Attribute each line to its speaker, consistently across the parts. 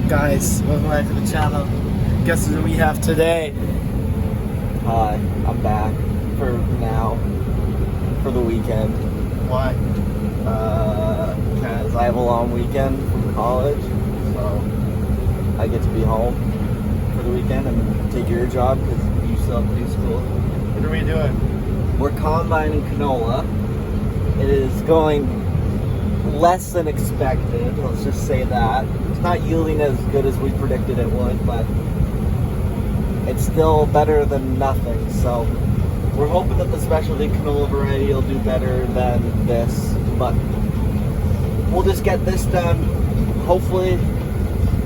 Speaker 1: Guys, welcome back to the channel. Guess what we have today?
Speaker 2: Hi, I'm back for now, for the weekend.
Speaker 1: Why?
Speaker 2: Because I have a long weekend from college, so I get to be home for the weekend and take your job because you still have to do school.
Speaker 1: What are we doing?
Speaker 2: We're combining canola. It is going less than expected, let's just say that. It's not yielding as good as we predicted it would, but it's still better than nothing. So we're hoping that the specialty canola variety will do better than this, but we'll just get this done hopefully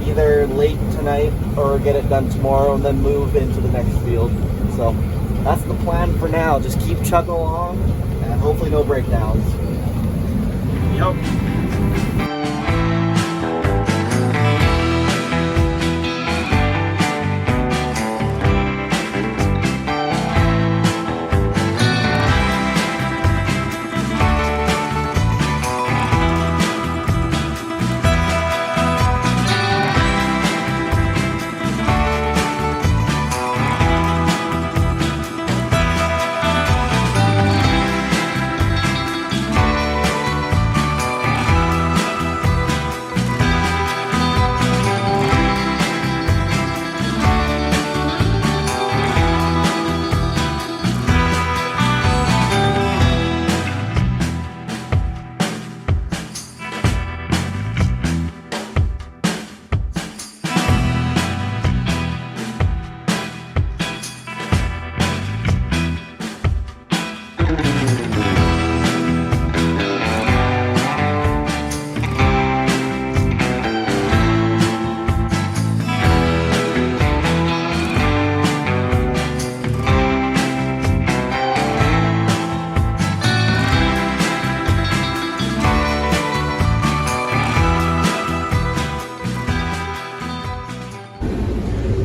Speaker 2: either late tonight or get it done tomorrow and then move into the next field. So that's the plan for now. Just keep chugging along and hopefully no breakdowns.
Speaker 1: Yup.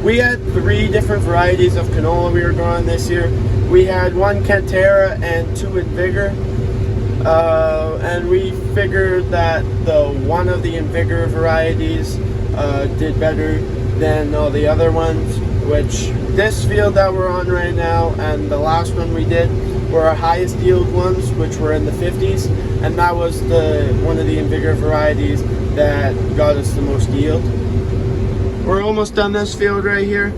Speaker 1: We had 3 different varieties of canola we were growing this year. We had 1 Cantera and 2 Invigor. And we figured that one of the Invigor varieties did better than all the other ones, which this field that we're on right now and the last one we did were our highest yield ones, which were in the 50s, and that was one of the Invigor varieties that got us the most yield. We're almost done this field right here.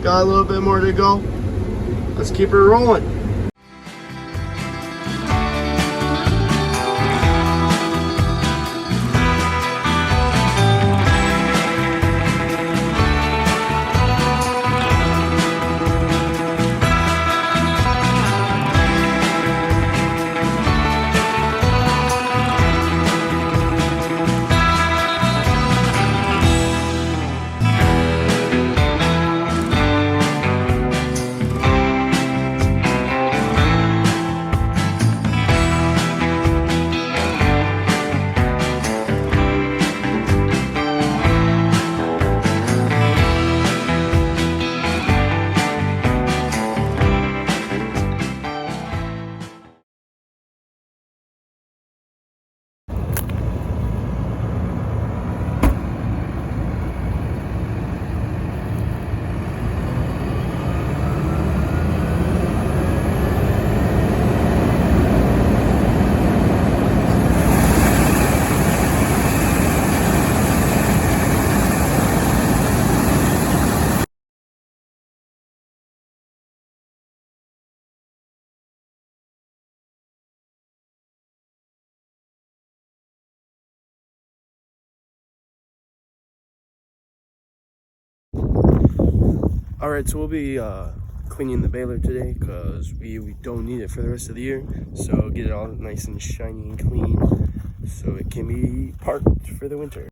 Speaker 1: Got a little bit more to go. Let's keep it rolling. Alright, so we'll be cleaning the baler today because we don't need it for the rest of the year. So get it all nice and shiny and clean so it can be parked for the winter.